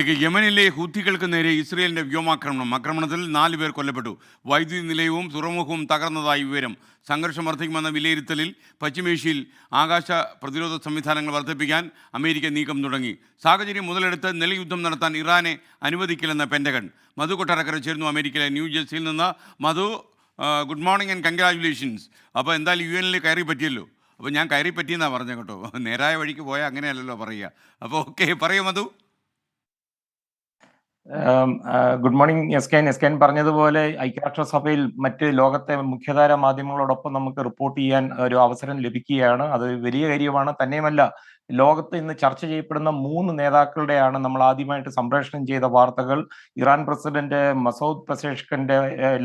യമനിലെ ഹൂത്തികൾക്ക് നേരെ ഇസ്രയേലിന്റെ വ്യോമാക്രമണം. ആക്രമണത്തിൽ 4 പേർ കൊല്ലപ്പെട്ടു. വൈദ്യുതി നിലയവും തുറമുഖവും തകർന്നതായി വിവരം. സംഘർഷം വർദ്ധിക്കുമെന്ന വിലയിരുത്തലിൽ പശ്ചിമേഷ്യയിൽ ആകാശ പ്രതിരോധ സംവിധാനങ്ങൾ വർദ്ധിപ്പിക്കാൻ അമേരിക്ക നീക്കം തുടങ്ങി. സാഹചര്യം മുതലെടുത്ത് നിലയുദ്ധം നടത്താൻ ഇറാനെ അനുവദിക്കില്ലെന്ന് പെൻറ്റഗൺ. മധു കൊട്ടാരക്കര ചേരുന്നു അമേരിക്കയിലെ ന്യൂജേഴ്സിയിൽ നിന്ന്. മധു, ഗുഡ് മോർണിംഗ് ആൻഡ് കൺഗ്രാജുലേഷൻസ്. അപ്പോൾ എന്തായാലും UN കയറി പറ്റിയല്ലോ. അപ്പോൾ ഞാൻ കയറി പറ്റിയെന്നാണ് പറഞ്ഞത് കേട്ടോ. നേരായ വഴിക്ക് പോയാൽ അങ്ങനെയല്ലല്ലോ പറയുക. അപ്പോൾ ഓക്കെ, പറയൂ മധു. ഗുഡ് മോർണിംഗ് എസ് കെ പറഞ്ഞതുപോലെ ഐക്യരാഷ്ട്രസഭയിൽ മറ്റ് ലോകത്തെ മുഖ്യധാര മാധ്യമങ്ങളോടൊപ്പം നമുക്ക് റിപ്പോർട്ട് ചെയ്യാൻ ഒരു അവസരം ലഭിക്കുകയാണ്. അത് വലിയ കാര്യമാണ്. തന്നെയുമല്ല, ലോകത്ത് ഇന്ന് ചർച്ച ചെയ്യപ്പെടുന്ന 3 നേതാക്കളുടെയാണ് നമ്മൾ ആദ്യമായിട്ട് സംപ്രേഷണം ചെയ്ത വാർത്തകൾ. ഇറാൻ പ്രസിഡന്റ് മസൂദ് പെസേഷ്കന്റെ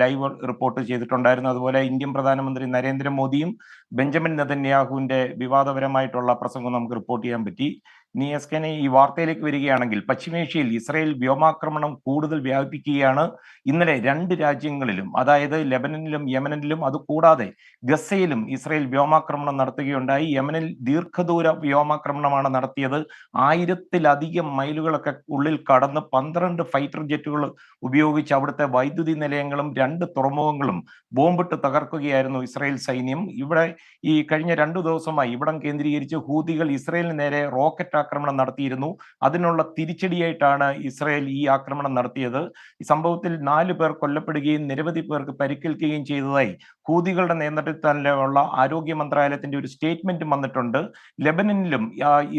ലൈവ് റിപ്പോർട്ട് ചെയ്തിട്ടുണ്ടായിരുന്നു. അതുപോലെ ഇന്ത്യൻ പ്രധാനമന്ത്രി നരേന്ദ്രമോദിയും ബെഞ്ചമിൻ നെതന്യാഹുവിന്റെ വിവാദപരമായിട്ടുള്ള പ്രസംഗം നമുക്ക് റിപ്പോർട്ട് ചെയ്യാൻ പറ്റി. ഇനി എസ് ഈ വാർത്തയിലേക്ക് വരികയാണെങ്കിൽ, പശ്ചിമേഷ്യയിൽ ഇസ്രായേൽ വ്യോമാക്രമണം കൂടുതൽ വ്യാപിപ്പിക്കുകയാണ്. ഇന്നലെ 2 രാജ്യങ്ങളിലും, അതായത് ലെബനനിലും യമനിലും അതുകൂടാതെ ഗസയിലും ഇസ്രായേൽ വ്യോമാക്രമണം നടത്തുകയുണ്ടായി. യമനിൽ ദീർഘദൂര വ്യോമാക്രമണമാണ് നടത്തിയത്. 1000-ലധികം മൈലുകളൊക്കെ ഉള്ളിൽ കടന്ന് 12 ഫൈറ്റർ ജെറ്റുകൾ ഉപയോഗിച്ച് അവിടുത്തെ വൈദ്യുതി നിലയങ്ങളും 2 തുറമുഖങ്ങളും ബോംബിട്ട് തകർക്കുകയായിരുന്നു ഇസ്രായേൽ സൈന്യം. ഇവിടെ ഈ കഴിഞ്ഞ 2 ദിവസമായി ഇവിടം കേന്ദ്രീകരിച്ച് ഹൂതികൾ ഇസ്രായേലിന് നേരെ റോക്കറ്റ് ആക്രമണം നടത്തിയിരുന്നു. അതിനുള്ള തിരിച്ചടിയായിട്ടാണ് ഇസ്രായേൽ ഈ ആക്രമണം നടത്തിയത്. ഈ സംഭവത്തിൽ 4 പേർ കൊല്ലപ്പെടുകയും നിരവധി പേർക്ക് പരിക്കേൽക്കുകയും ചെയ്തതായി ഹൂതികളുടെ നേതൃത്വത്തിലുള്ള ആരോഗ്യ മന്ത്രാലയത്തിന്റെ ഒരു സ്റ്റേറ്റ്മെന്റ് വന്നിട്ടുണ്ട്. ലെബനനിലും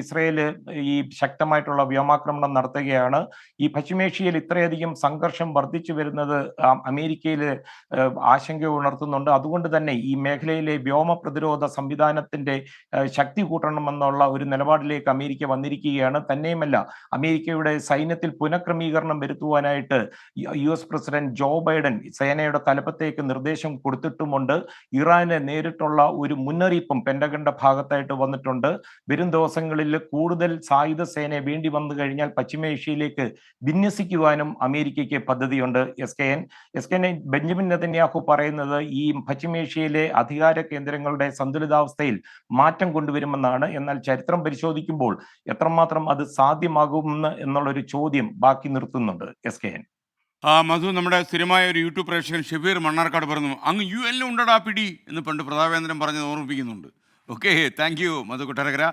ഇസ്രായേൽ ഈ ശക്തമായിട്ടുള്ള വ്യോമാക്രമണം നടത്തുകയാണ്. ഈ പശ്ചിമേഷ്യയിൽ ഇത്രയധികം സംഘർഷം വർദ്ധിച്ചു വരുന്നത് അമേരിക്കയിൽ ആശങ്ക ഉണർത്തുന്നുണ്ട്. അതുകൊണ്ട് തന്നെ ഈ മേഖലയിലെ വ്യോമ പ്രതിരോധ സംവിധാനത്തിന്റെ ശക്തി കൂട്ടണമെന്നുള്ള ഒരു നിലപാടിലേക്ക് അമേരിക്ക വന്നിരിക്കുകയാണ്. തന്നെയുമല്ല, അമേരിക്കയുടെ സൈന്യത്തിൽ പുനഃക്രമീകരണം വരുത്തുവാനായിട്ട് US പ്രസിഡന്റ് ജോ ബൈഡൻ സേനയുടെ തലപ്പത്തേക്ക് നിർദ്ദേശം കൊടുത്തിട്ടുമുണ്ട്. ഇറാന് നേരിട്ടുള്ള ഒരു മുന്നറിയിപ്പും പെന്റഗന്റെ ഭാഗത്തായിട്ട് വന്നിട്ടുണ്ട്. വരും ദിവസങ്ങളിൽ കൂടുതൽ സായുധ സേന വേണ്ടി വന്നു കഴിഞ്ഞാൽ പശ്ചിമേഷ്യയിലേക്ക് വിന്യസിക്കുവാനും അമേരിക്കയ്ക്ക് പദ്ധതിയുണ്ട്. എസ് കെ ബെഞ്ചമിൻ നെതന്യാഹു പറയുന്നത് ഈ പശ്ചിമേഷ്യയിലെ അധികാര കേന്ദ്രങ്ങളുടെ സന്തുലിതാവസ്ഥയിൽ മാറ്റം കൊണ്ടുവരുമെന്നാണ്. എന്നാൽ ചരിത്രം പരിശോധിക്കുമ്പോൾ എത്രമാത്രം അത് സാധ്യമാകുമെന്ന് എന്നുള്ളൊരു ചോദ്യം ബാക്കി നിർത്തുന്നുണ്ട്. മധു, നമ്മുടെ സ്ഥിരമായ ഒരു യൂട്യൂബ് പ്രേക്ഷകൻ ഷെബീർ മണ്ണാർക്കാട് പറഞ്ഞു, അങ്ങ് UN ഉണ്ടടാ പിടി എന്ന് പണ്ട് പ്രതാപേന്ദ്രൻ പറഞ്ഞത് ഓർമ്മിപ്പിക്കുന്നുണ്ട്. Okay, thank you Madhu Kottarakkara.